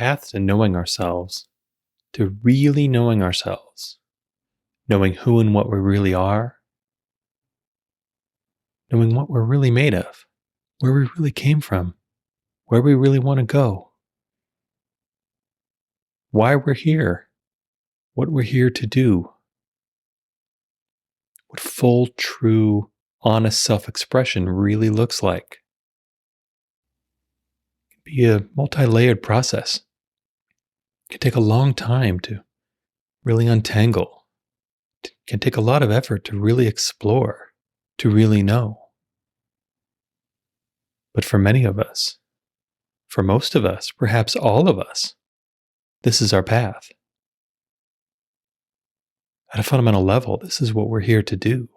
path to knowing ourselves, to really knowing ourselves, knowing who and what we really are, knowing what we're really made of, where we really came from, where we really want to go, why we're here, what we're here to do, what full, true, honest self-expression really looks like. It can be a multi-layered process. It can take a long time to really untangle. It can take a lot of effort to really explore, to really know. But for many of us, for most of us, perhaps all of us, this is our path. At a fundamental level, this is what we're here to do.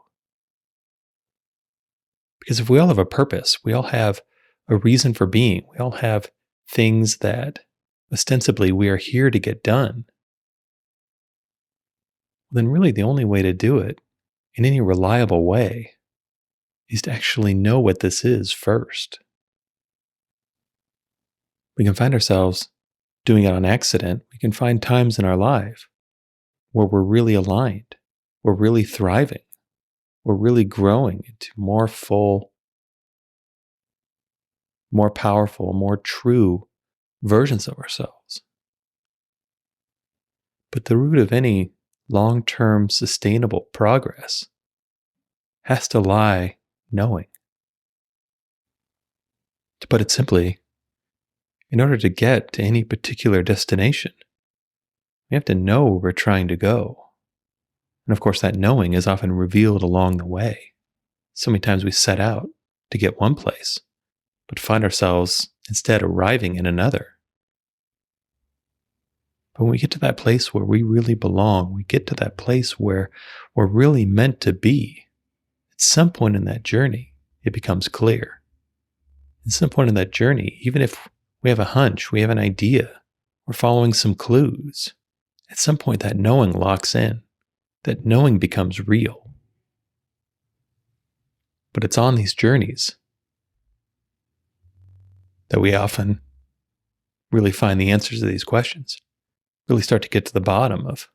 Because if we all have a purpose, we all have a reason for being, we all have things that ostensibly we are here to get done, then really the only way to do it in any reliable way is to actually know what this is first. We can find ourselves doing it on accident. We can find times in our life where we're really aligned, we're really thriving, we're really growing into more full, more powerful, more true versions of ourselves. But the root of any long-term sustainable progress has to lie knowing. To put it simply, in order to get to any particular destination, we have to know where we're trying to go. And of course, that knowing is often revealed along the way. So many times we set out to get one place, but find ourselves instead arriving in another. But when we get to that place where we really belong, we get to that place where we're really meant to be, at some point in that journey, it becomes clear. At some point in that journey, even if we have a hunch, we have an idea, we're following some clues, at some point that knowing locks in, that knowing becomes real. But it's on these journeys that we often really find the answers to these questions, really start to get to the bottom of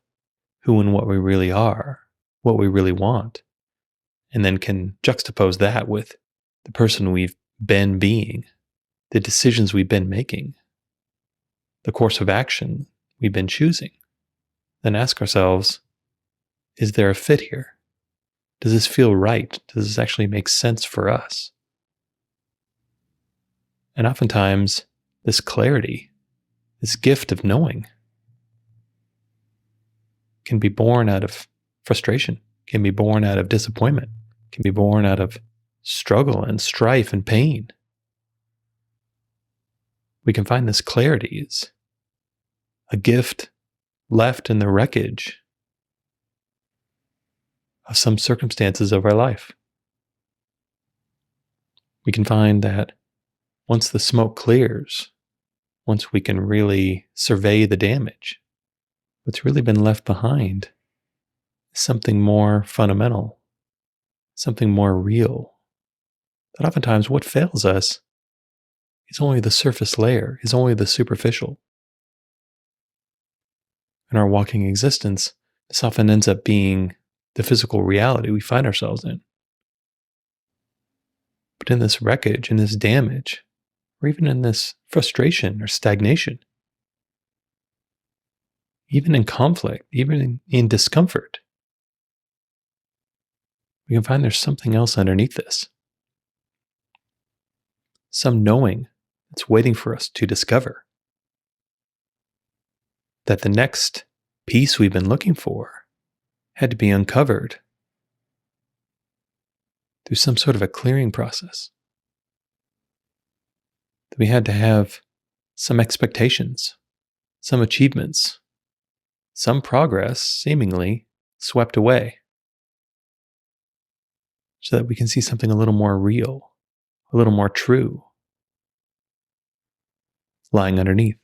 who and what we really are, what we really want, and then can juxtapose that with the person we've been being, the decisions we've been making, the course of action we've been choosing. Then ask ourselves, is there a fit here? Does this feel right? Does this actually make sense for us? And oftentimes, this clarity, this gift of knowing, can be born out of frustration, can be born out of disappointment, can be born out of struggle and strife and pain. We can find this clarity is a gift left in the wreckage of some circumstances of our life. We can find that once the smoke clears, once we can really survey the damage, what's really been left behind is something more fundamental, something more real. That oftentimes what fails us is only the surface layer, is only the superficial. In our walking existence, this often ends up being the physical reality we find ourselves in. But in this wreckage, in this damage, or even in this frustration or stagnation, even in conflict, even in discomfort, we can find there's something else underneath this. Some knowing that's waiting for us to discover. That the next piece we've been looking for had to be uncovered through some sort of a clearing process. That we had to have some expectations, some achievements, some progress seemingly swept away, so that we can see something a little more real, a little more true, lying underneath.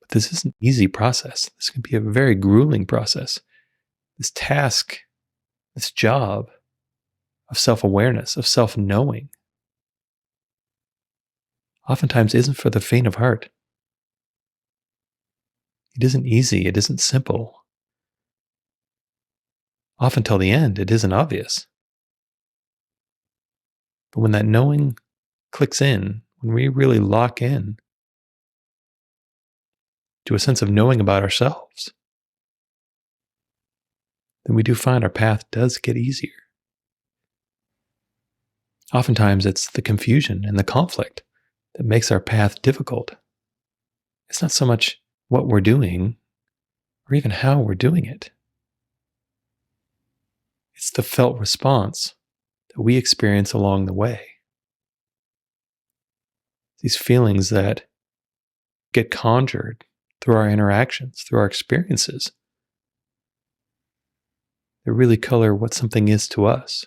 But this is an easy process. This can be a very grueling process. This task, this job of self-awareness, of self-knowing, oftentimes isn't for the faint of heart. It isn't easy. It isn't simple. Often till the end, it isn't obvious. But when that knowing clicks in, when we really lock in to a sense of knowing about ourselves, then we do find our path does get easier. Oftentimes, it's the confusion and the conflict that makes our path difficult. It's not so much what we're doing or even how we're doing it. It's the felt response that we experience along the way. These feelings that get conjured through our interactions, through our experiences, that really color what something is to us.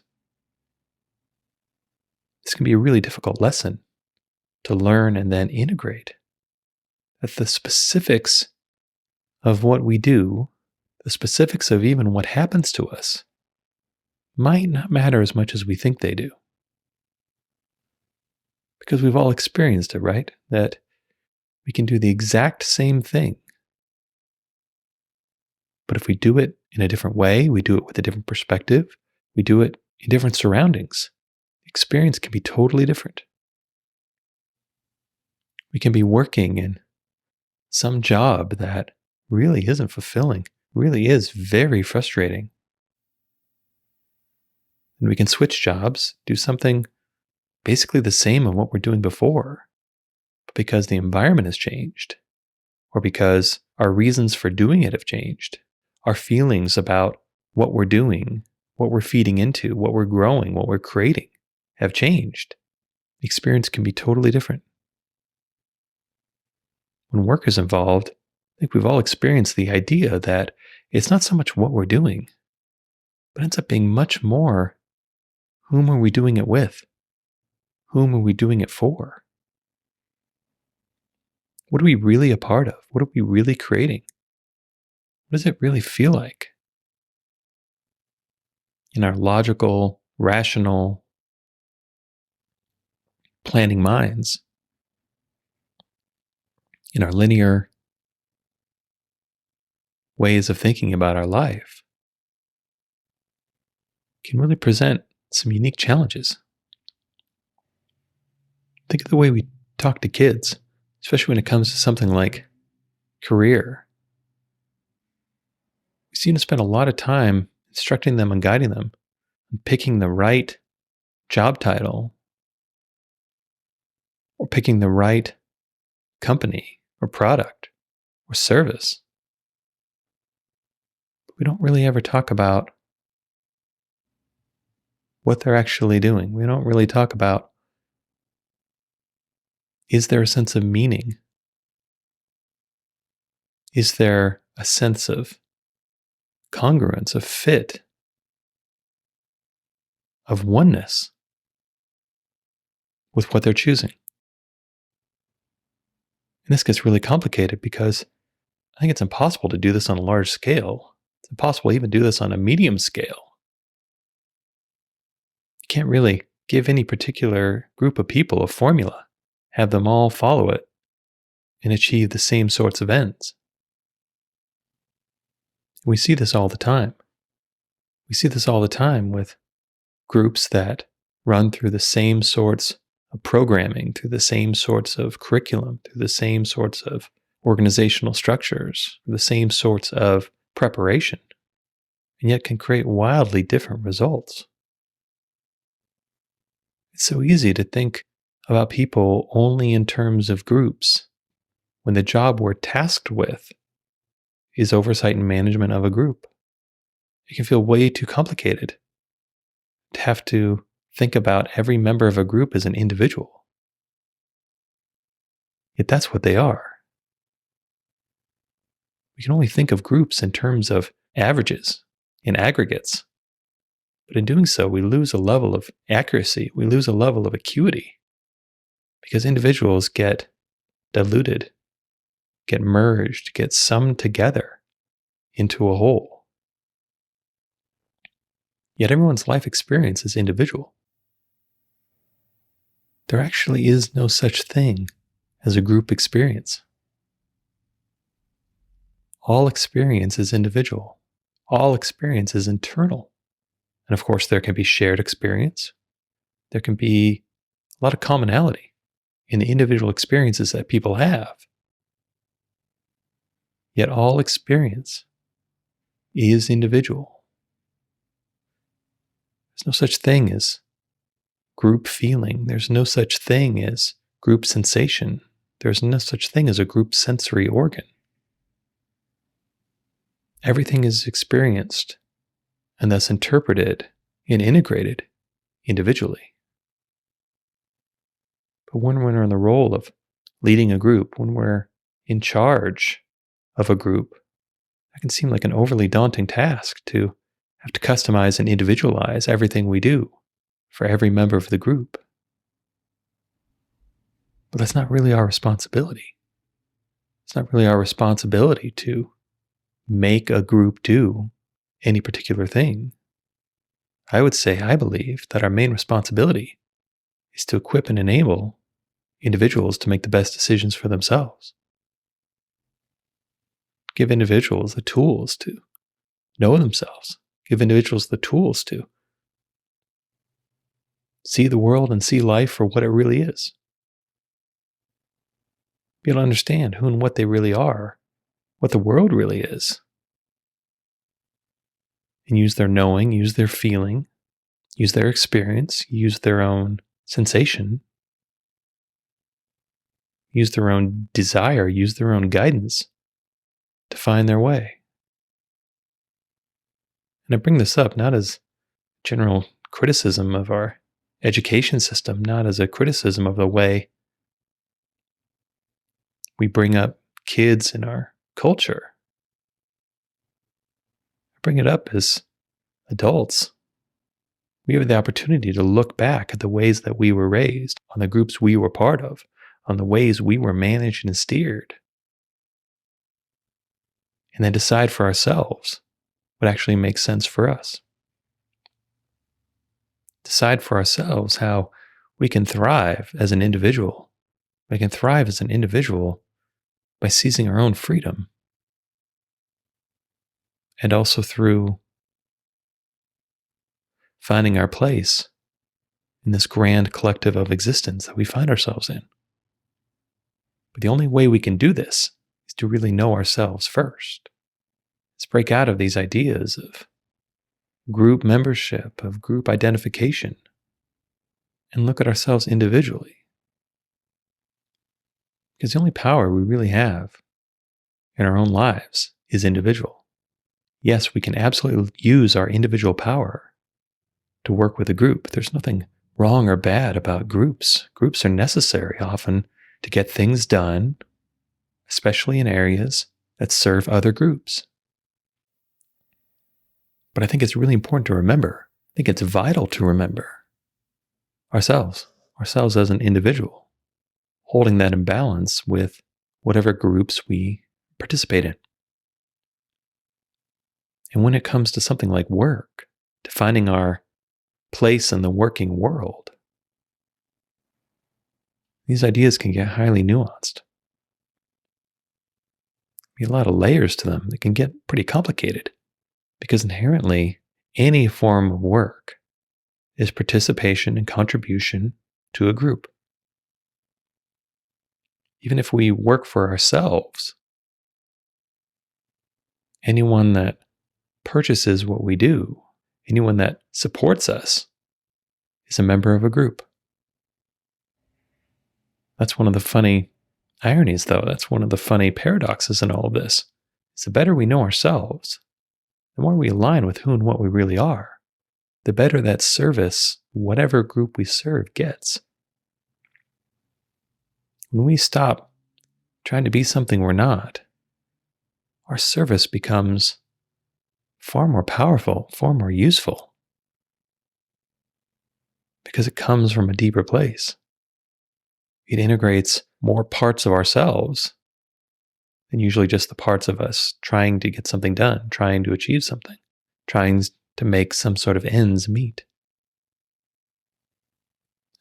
This can be a really difficult lesson to learn and then integrate. That the specifics of what we do, the specifics of even what happens to us, might not matter as much as we think they do. Because we've all experienced it, right? That we can do the exact same thing. But if we do it in a different way, we do it with a different perspective, we do it in different surroundings, the experience can be totally different. We can be working in some job that really isn't fulfilling, really is very frustrating. And we can switch jobs, do something basically the same of what we're doing before. But because the environment has changed, or because our reasons for doing it have changed, our feelings about what we're doing, what we're feeding into, what we're growing, what we're creating have changed. The experience can be totally different. When work is involved, I think we've all experienced the idea that it's not so much what we're doing, but ends up being much more whom are we doing it with? Whom are we doing it for? What are we really a part of? What are we really creating? What does it really feel like? In our logical, rational, planning minds, in our linear ways of thinking about our life, can really present some unique challenges. Think of the way we talk to kids, especially when it comes to something like career. We seem to spend a lot of time instructing them and guiding them on picking the right job title or picking the right company or product or service. But we don't really ever talk about what they're actually doing. We don't really talk about, is there a sense of meaning? Is there a sense of congruence, of fit, of oneness with what they're choosing? And this gets really complicated because I think it's impossible to do this on a large scale. It's impossible to even do this on a medium scale. You can't really give any particular group of people a formula, have them all follow it, and achieve the same sorts of ends. We see this all the time. We see this all the time with groups that run through the same sorts of programming, through the same sorts of curriculum, through the same sorts of organizational structures, the same sorts of preparation, and yet can create wildly different results. It's so easy to think about people only in terms of groups when the job we're tasked with is oversight and management of a group. It can feel way too complicated to have to think about every member of a group as an individual. Yet that's what they are. We can only think of groups in terms of averages, in aggregates. But in doing so, we lose a level of accuracy. We lose a level of acuity because individuals get diluted, get merged, get summed together into a whole. Yet everyone's life experience is individual. There actually is no such thing as a group experience. All experience is individual. All experience is internal. And of course, there can be shared experience. There can be a lot of commonality in the individual experiences that people have. Yet all experience is individual. There's no such thing as group feeling. There's no such thing as group sensation. There's no such thing as a group sensory organ. Everything is experienced and thus interpreted and integrated individually. But when we're in the role of leading a group, when we're in charge of a group, that can seem like an overly daunting task to have to customize and individualize everything we do for every member of the group. But that's not really our responsibility. It's not really our responsibility to make a group do any particular thing. I would say, I believe that our main responsibility is to equip and enable individuals to make the best decisions for themselves. Give individuals the tools to know themselves. Give individuals the tools to see the world and see life for what it really is. Be able to understand who and what they really are, what the world really is. And use their knowing, use their feeling, use their experience, use their own sensation, use their own desire, use their own guidance to find their way. And I bring this up not as general criticism of our education system, not as a criticism of the way we bring up kids in our culture. I bring it up as adults. We have the opportunity to look back at the ways that we were raised, on the groups we were part of, on the ways we were managed and steered, and then decide for ourselves what actually makes sense for us. Decide for ourselves how we can thrive as an individual. We can thrive as an individual by seizing our own freedom, and also through finding our place in this grand collective of existence that we find ourselves in. But the only way we can do this is to really know ourselves first. Let's break out of these ideas of group membership, of group identification, and look at ourselves individually. Because the only power we really have in our own lives is individual. Yes, we can absolutely use our individual power to work with a group. There's nothing wrong or bad about groups. Groups are necessary often to get things done, especially in areas that serve other groups. But I think it's really important to remember, I think it's vital to remember ourselves as an individual, holding that in balance with whatever groups we participate in. And when it comes to something like work, to finding our place in the working world, these ideas can get highly nuanced. Be a lot of layers to them that can get pretty complicated, because inherently any form of work is participation and contribution to a group. Even if we work for ourselves, anyone that purchases what we do, anyone that supports us, is a member of a group. That's one of the funny ironies, though. That's one of the funny paradoxes in all of this. Is the better we know ourselves, the more we align with who and what we really are, the better that service, whatever group we serve, gets. When we stop trying to be something we're not, our service becomes far more powerful, far more useful, because it comes from a deeper place. It integrates more parts of ourselves than usually just the parts of us trying to get something done, trying to achieve something, trying to make some sort of ends meet.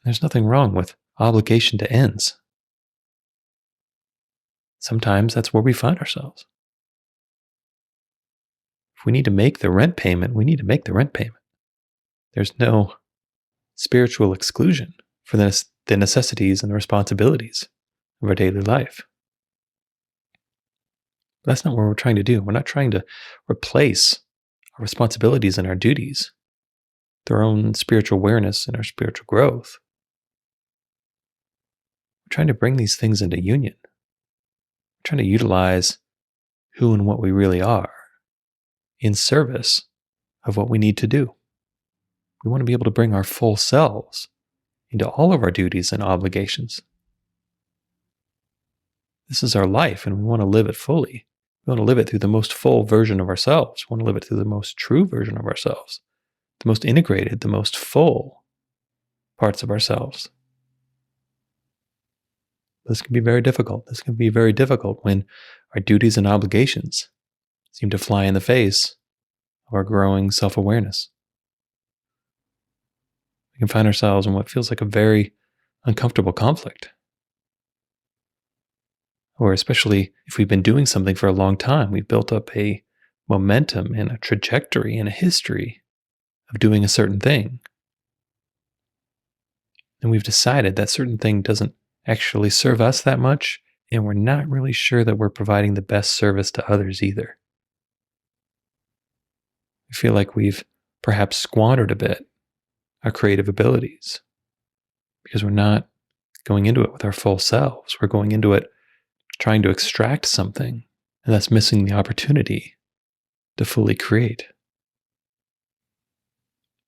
There's nothing wrong with obligation to ends. Sometimes that's where we find ourselves. If we need to make the rent payment, we need to make the rent payment. There's no spiritual exclusion for the necessities and the responsibilities of our daily life. But that's not what we're trying to do. We're not trying to replace our responsibilities and our duties with our own spiritual awareness and our spiritual growth. We're trying to bring these things into union. We're trying to utilize who and what we really are in service of what we need to do. We want to be able to bring our full selves into all of our duties and obligations. This is our life, and we want to live it fully. We want to live it through the most full version of ourselves. We want to live it through the most true version of ourselves, the most integrated, the most full parts of ourselves. This can be very difficult. This can be very difficult when our duties and obligations seem to fly in the face of our growing self-awareness. We can find ourselves in what feels like a very uncomfortable conflict. Or especially if we've been doing something for a long time, we've built up a momentum and a trajectory and a history of doing a certain thing. And we've decided that certain thing doesn't actually serve us that much, and we're not really sure that we're providing the best service to others either. We feel like we've perhaps squandered a bit our creative abilities because we're not going into it with our full selves. We're going into it trying to extract something, and that's missing the opportunity to fully create.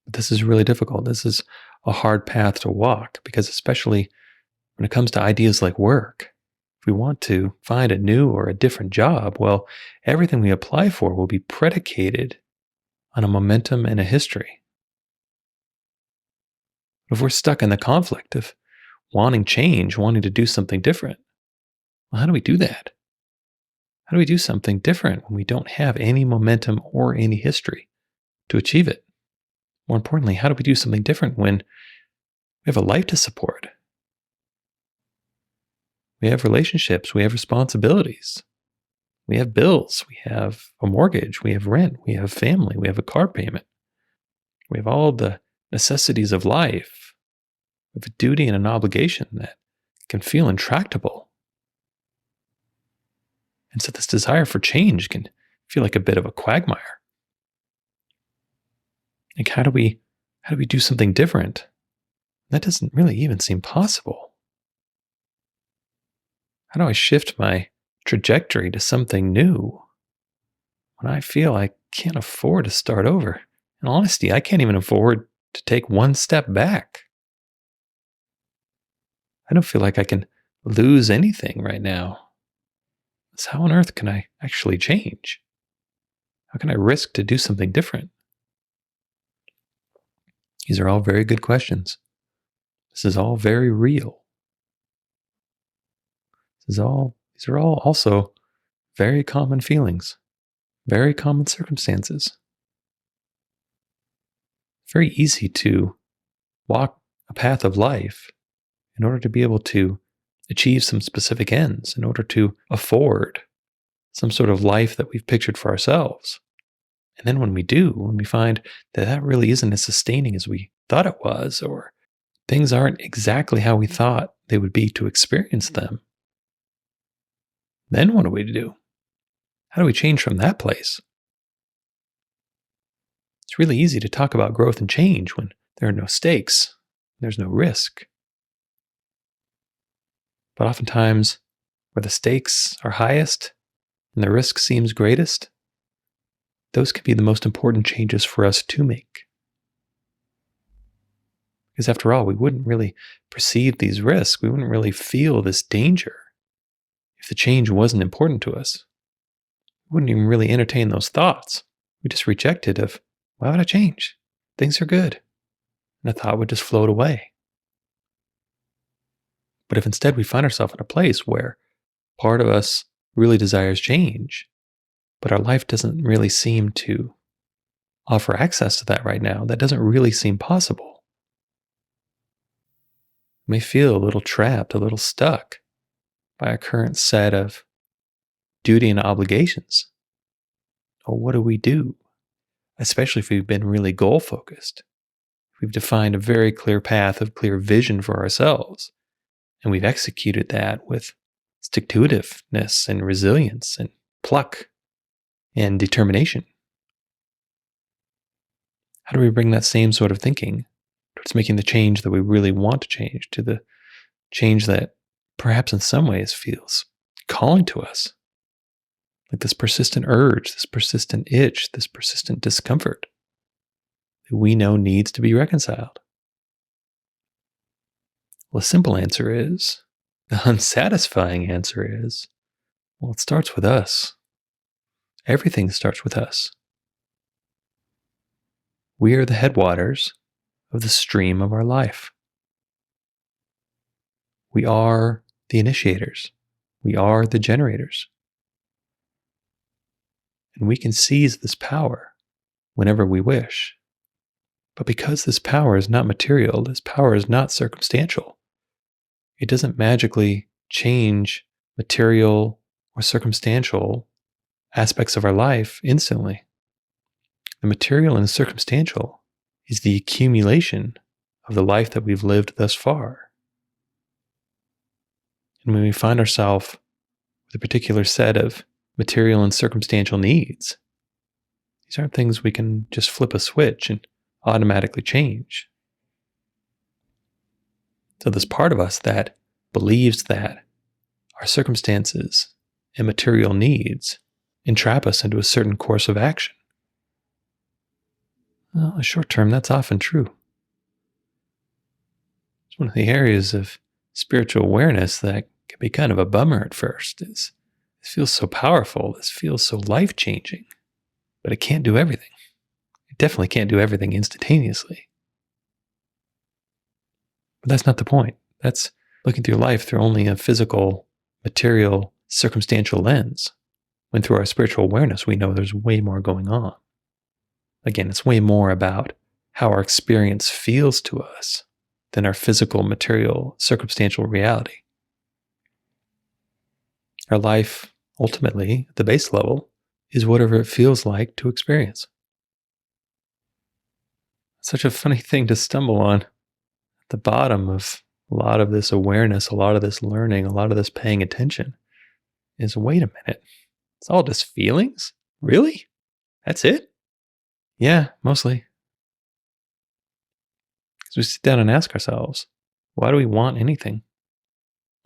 But this is really difficult. This is a hard path to walk because especially when it comes to ideas like work, if we want to find a new or a different job, well, everything we apply for will be predicated on a momentum and a history. If we're stuck in the conflict of wanting change, wanting to do something different, well, how do we do that? How do we do something different when we don't have any momentum or any history to achieve it? More importantly, how do we do something different when we have a life to support? We have relationships, we have responsibilities, we have bills, we have a mortgage, we have rent, we have family, we have a car payment. We have all the necessities of life. We have a duty and an obligation that can feel intractable. And so this desire for change can feel like a bit of a quagmire. Like how do we do something different? That doesn't really even seem possible. How do I shift my trajectory to something new when I feel I can't afford to start over? In honesty, I can't even afford to take one step back. I don't feel like I can lose anything right now. So how on earth can I actually change? How can I risk to do something different? These are all very good questions. This is all very real. These are all also very common feelings, very common circumstances. Very easy to walk a path of life in order to be able to achieve some specific ends, in order to afford some sort of life that we've pictured for ourselves. And then when we find that that really isn't as sustaining as we thought it was, or things aren't exactly how we thought they would be to experience them, then what do we do? How do we change from that place? It's really easy to talk about growth and change when there are no stakes, there's no risk. But oftentimes, where the stakes are highest and the risk seems greatest, those can be the most important changes for us to make. Because after all, we wouldn't really perceive these risks, we wouldn't really feel this danger if the change wasn't important to us. We wouldn't even really entertain those thoughts. We just reject it of, why would I change? Things are good. And the thought would just float away. But if instead we find ourselves in a place where part of us really desires change, but our life doesn't really seem to offer access to that right now, that doesn't really seem possible. We may feel a little trapped, a little stuck by our current set of duty and obligations. Well, what do we do? especially if we've been really goal focused. We've defined a very clear path of clear vision for ourselves, and we've executed that with stick-to-itiveness and resilience and pluck and determination. How do we bring that same sort of thinking towards making the change that we really want to change, to the change that perhaps in some ways feels calling to us? Like this persistent urge, this persistent itch, this persistent discomfort that we know needs to be reconciled. Well, the simple answer is, the unsatisfying answer is, well, it starts with us. Everything starts with us. We are the headwaters of the stream of our life. We are the initiators. We are the generators. And we can seize this power whenever we wish. But because this power is not material, this power is not circumstantial, it doesn't magically change material or circumstantial aspects of our life instantly. The material and the circumstantial is the accumulation of the life that we've lived thus far. And when we find ourselves with a particular set of material and circumstantial needs, these aren't things we can just flip a switch and automatically change. So this part of us that believes that our circumstances and material needs entrap us into a certain course of action. Well, in the short term, that's often true. It's one of the areas of spiritual awareness that can be kind of a bummer at first. This feels so powerful. This feels so life-changing. But it can't do everything. It definitely can't do everything instantaneously. But that's not the point. That's looking through life through only a physical, material, circumstantial lens. When through our spiritual awareness, we know there's way more going on. Again, it's way more about how our experience feels to us than our physical, material, circumstantial reality. Our life, ultimately, at the base level, is whatever it feels like to experience. Such a funny thing to stumble on. At the bottom of a lot of this awareness, a lot of this learning, a lot of this paying attention is, wait a minute, it's all just feelings? Really? That's it? Yeah, mostly. Because we sit down and ask ourselves, why do we want anything?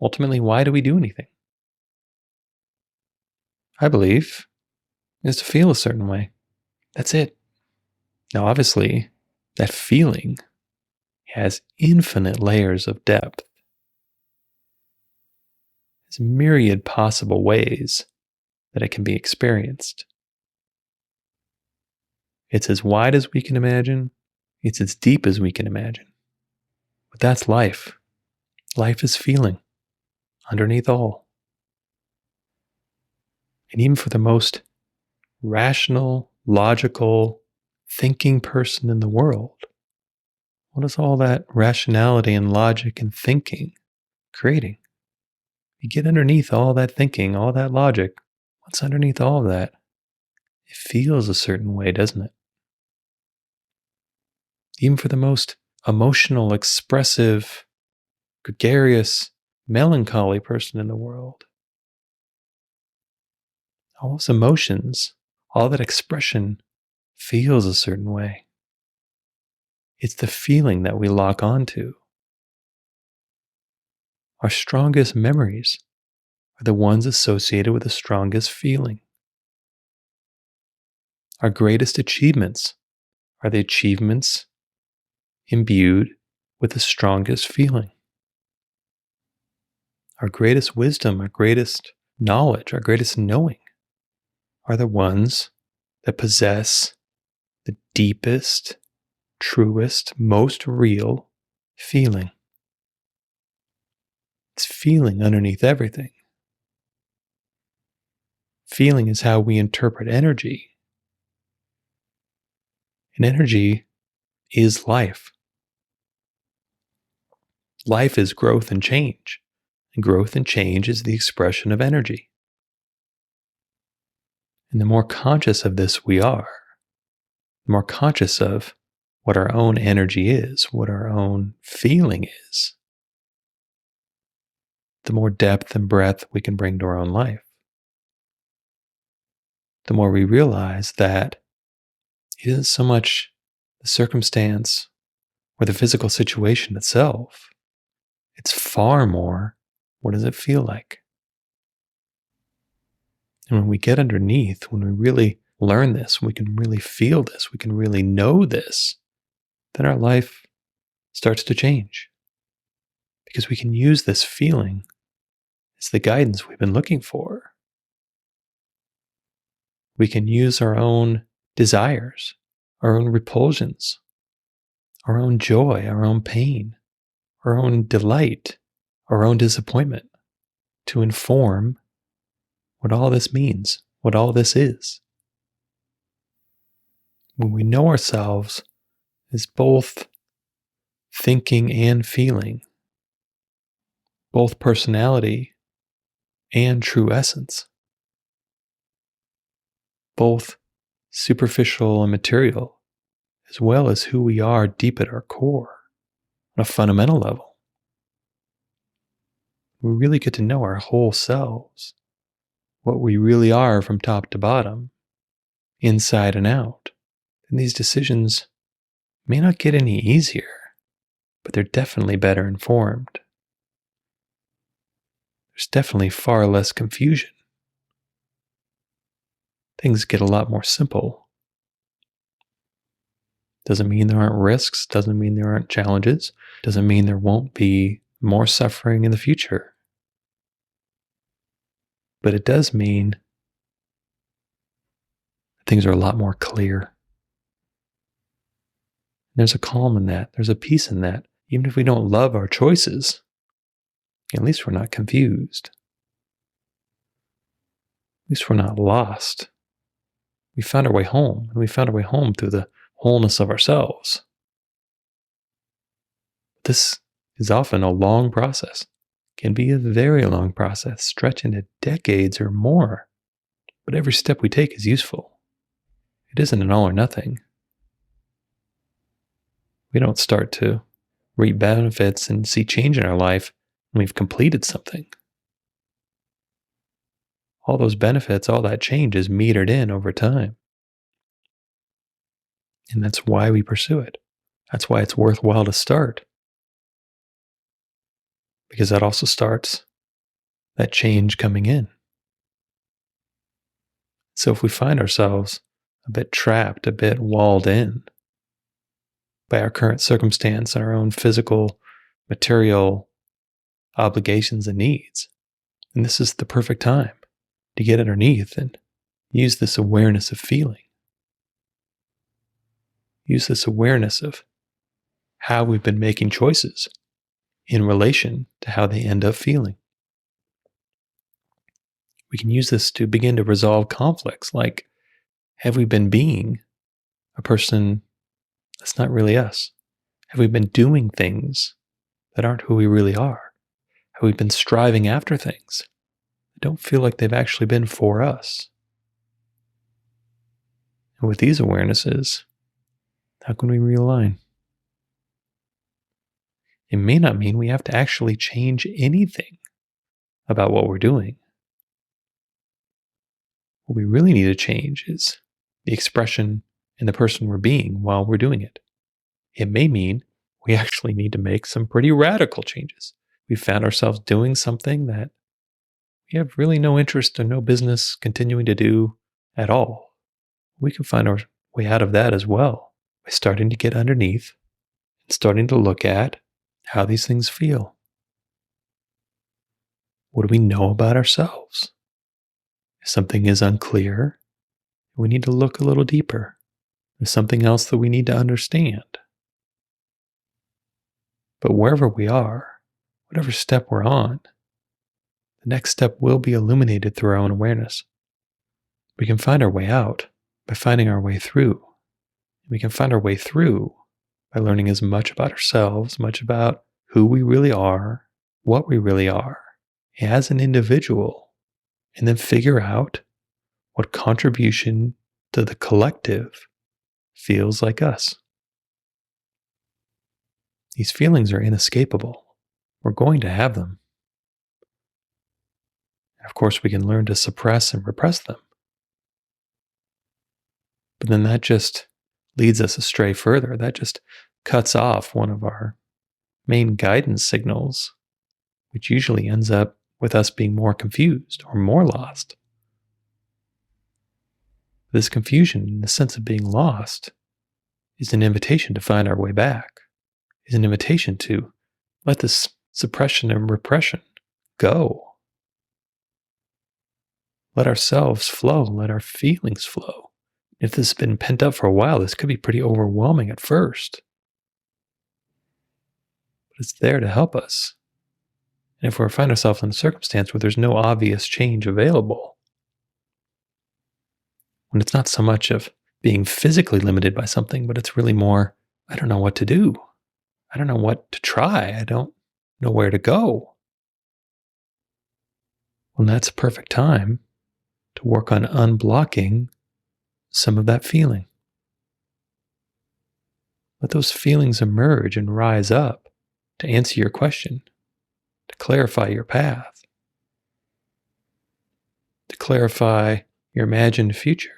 Ultimately, why do we do anything? I believe is to feel a certain way. That's it. Now, obviously, that feeling has infinite layers of depth. There's myriad possible ways that it can be experienced. It's as wide as we can imagine. It's as deep as we can imagine. But that's life. Life is feeling underneath all. And even for the most rational, logical, thinking person in the world, what is all that rationality and logic and thinking creating? You get underneath all that thinking, all that logic, what's underneath all of that? It feels a certain way, doesn't it? Even for the most emotional, expressive, gregarious, melancholy person in the world, all those emotions, all that expression feels a certain way. It's the feeling that we lock onto. Our strongest memories are the ones associated with the strongest feeling. Our greatest achievements are the achievements imbued with the strongest feeling. Our greatest wisdom, our greatest knowledge, our greatest knowing are the ones that possess the deepest, truest, most real feeling. It's feeling underneath everything. Feeling is how we interpret energy. And energy is life. Life is growth and change. And growth and change is the expression of energy. And the more conscious of this we are, the more conscious of what our own energy is, what our own feeling is, the more depth and breadth we can bring to our own life. The more we realize that it isn't so much the circumstance or the physical situation itself. It's far more, what does it feel like? And when we get underneath, when we really learn this, we can really feel this, we can really know this, then our life starts to change. Because we can use this feeling as the guidance we've been looking for. We can use our own desires, our own repulsions, our own joy, our own pain, our own delight, our own disappointment to inform what all this means, what all this is. When we know ourselves as both thinking and feeling, both personality and true essence, both superficial and material, as well as who we are deep at our core on a fundamental level, we really get to know our whole selves, what we really are from top to bottom, inside and out. And these decisions may not get any easier, but they're definitely better informed. There's definitely far less confusion. Things get a lot more simple. Doesn't mean there aren't risks, doesn't mean there aren't challenges, doesn't mean there won't be more suffering in the future. But it does mean things are a lot more clear. There's a calm in that. There's a peace in that. Even if we don't love our choices, at least we're not confused. At least we're not lost. We found our way home, and we found our way home through the wholeness of ourselves. This is often a long process. Can be a very long process, stretching to decades or more. But every step we take is useful. It isn't an all or nothing. We don't start to reap benefits and see change in our life when we've completed something. All those benefits, all that change is metered in over time. And that's why we pursue it. That's why it's worthwhile to start. Because that also starts that change coming in. So if we find ourselves a bit trapped, a bit walled in by our current circumstance and our own physical, material obligations and needs, then this is the perfect time to get underneath and use this awareness of feeling. Use this awareness of how we've been making choices in relation to how they end up feeling. We can use this to begin to resolve conflicts like, have we been being a person that's not really us? Have we been doing things that aren't who we really are? Have we been striving after things that don't feel like they've actually been for us? And with these awarenesses, how can we realign? It may not mean we have to actually change anything about what we're doing. What we really need to change is the expression and the person we're being while we're doing it. It may mean we actually need to make some pretty radical changes. We found ourselves doing something that we have really no interest or no business continuing to do at all. We can find our way out of that as well by starting to get underneath and starting to look at how these things feel. What do we know about ourselves? If something is unclear, we need to look a little deeper. There's something else that we need to understand. But wherever we are, whatever step we're on, the next step will be illuminated through our own awareness. We can find our way out by finding our way through. We can find our way through by learning as much about ourselves, much about who we really are, what we really are as an individual, and then figure out what contribution to the collective feels like us. These feelings are inescapable. We're going to have them. And of course, we can learn to suppress and repress them. But then that just leads us astray further. That just cuts off one of our main guidance signals, which usually ends up with us being more confused or more lost. This confusion, the sense of being lost, is an invitation to find our way back, is an invitation to let this suppression and repression go. Let ourselves flow, let our feelings flow. If this has been pent up for a while, this could be pretty overwhelming at first. But it's there to help us. And if we find ourselves in a circumstance where there's no obvious change available, when it's not so much of being physically limited by something, but it's really more, I don't know what to do. I don't know what to try. I don't know where to go. Well, that's a perfect time to work on unblocking some of that feeling. Let those feelings emerge and rise up to answer your question, to clarify your path, to clarify your imagined future,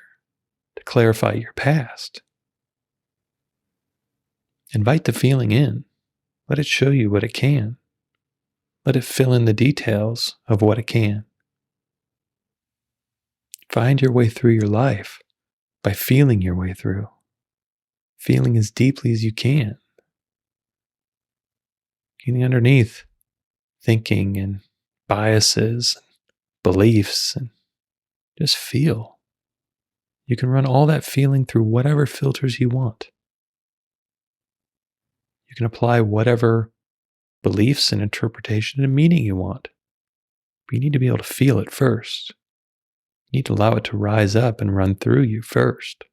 to clarify your past. Invite the feeling in. Let it show you what it can. Let it fill in the details of what it can. Find your way through your life by feeling your way through. Feeling as deeply as you can. Getting underneath thinking and biases, and beliefs, and just feel. You can run all that feeling through whatever filters you want. You can apply whatever beliefs and interpretation and meaning you want. But you need to be able to feel it first. You need to allow it to rise up and run through you first.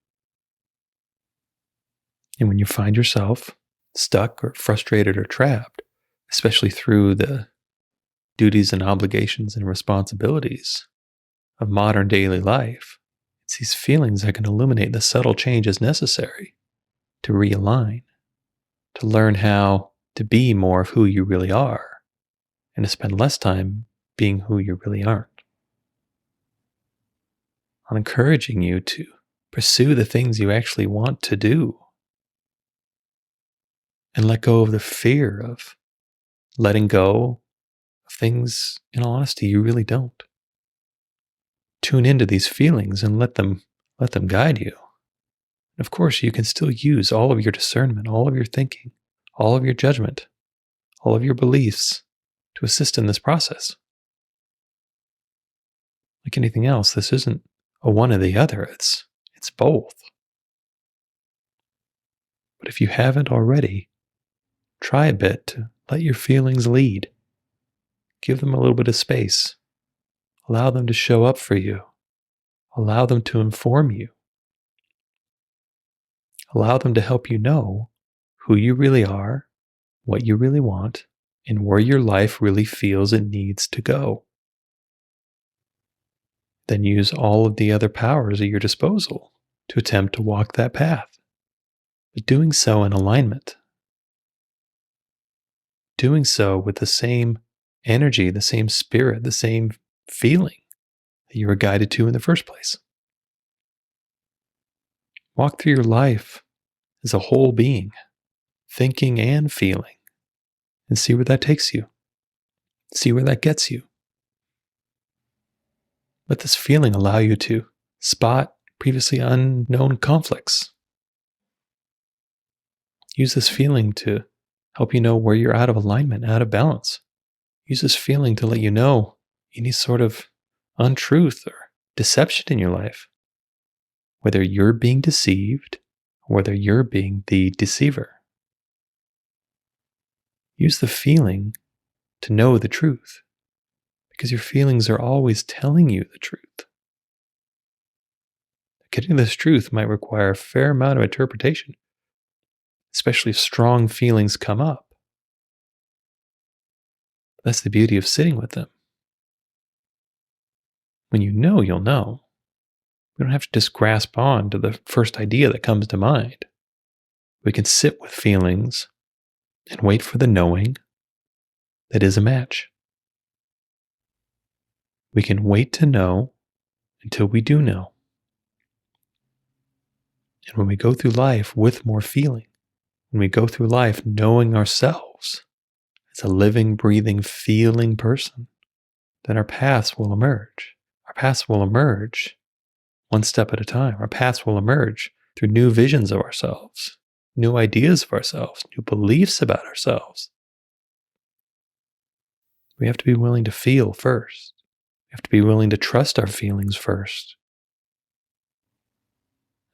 And when you find yourself stuck or frustrated or trapped, especially through the duties and obligations and responsibilities of modern daily life, it's these feelings that can illuminate the subtle changes necessary to realign, to learn how to be more of who you really are, and to spend less time being who you really aren't. I'm encouraging you to pursue the things you actually want to do and let go of the fear of letting go of things, in all honesty, you really don't. Tune into these feelings and let them guide you. And of course, you can still use all of your discernment, all of your thinking, all of your judgment, all of your beliefs to assist in this process. Like anything else, this isn't a one or the other, it's both. But if you haven't already, try a bit to let your feelings lead. Give them a little bit of space. Allow them to show up for you. Allow them to inform you. Allow them to help you know who you really are, what you really want, and where your life really feels it needs to go. Then use all of the other powers at your disposal to attempt to walk that path, but doing so in alignment. Doing so with the same energy, the same spirit, the same feeling that you were guided to in the first place. Walk through your life as a whole being, thinking and feeling, and see where that takes you. See where that gets you. Let this feeling allow you to spot previously unknown conflicts. Use this feeling to help you know where you're out of alignment, out of balance. Use this feeling to let you know any sort of untruth or deception in your life, whether you're being deceived or whether you're being the deceiver. Use the feeling to know the truth, because your feelings are always telling you the truth. Getting this truth might require a fair amount of interpretation, especially if strong feelings come up. That's the beauty of sitting with them. When you know, you'll know. We don't have to just grasp on to the first idea that comes to mind. We can sit with feelings and wait for the knowing that is a match. We can wait to know until we do know. And when we go through life with more feeling, when we go through life knowing ourselves as a living, breathing, feeling person, then our paths will emerge. Our paths will emerge one step at a time. Our paths will emerge through new visions of ourselves, new ideas of ourselves, new beliefs about ourselves. We have to be willing to feel first. We have to be willing to trust our feelings first.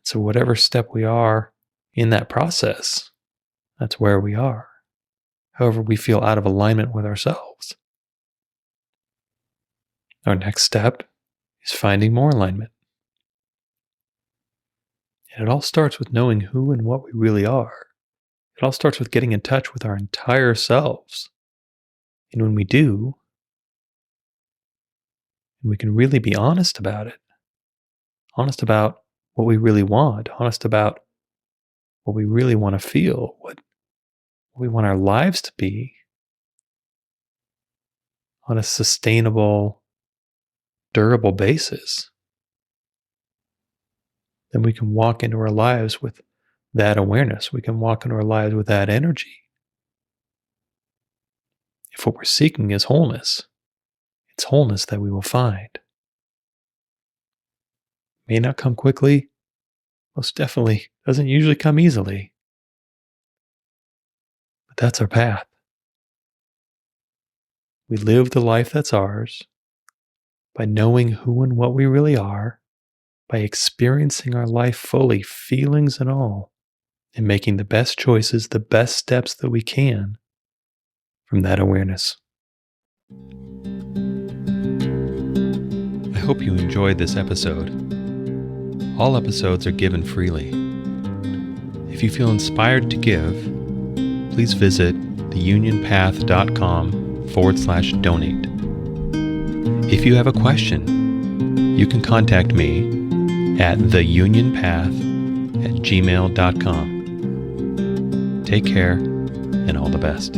So whatever step we are in that process, that's where we are. However, we feel out of alignment with ourselves. Our next step is finding more alignment. And it all starts with knowing who and what we really are. It all starts with getting in touch with our entire selves. And when we do, we can really be honest about it. Honest about what we really want. Honest about what we really want to feel. What we want our lives to be on a sustainable, durable basis. Then we can walk into our lives with that awareness. We can walk into our lives with that energy. If what we're seeking is wholeness, it's wholeness that we will find. May not come quickly, most definitely doesn't usually come easily. But that's our path. We live the life that's ours by knowing who and what we really are, by experiencing our life fully, feelings and all, and making the best choices, the best steps that we can from that awareness. I hope you enjoyed this episode. All episodes are given freely. If you feel inspired to give, please visit theunionpath.com/donate. If you have a question, you can contact me at theunionpath@gmail.com. Take care and all the best.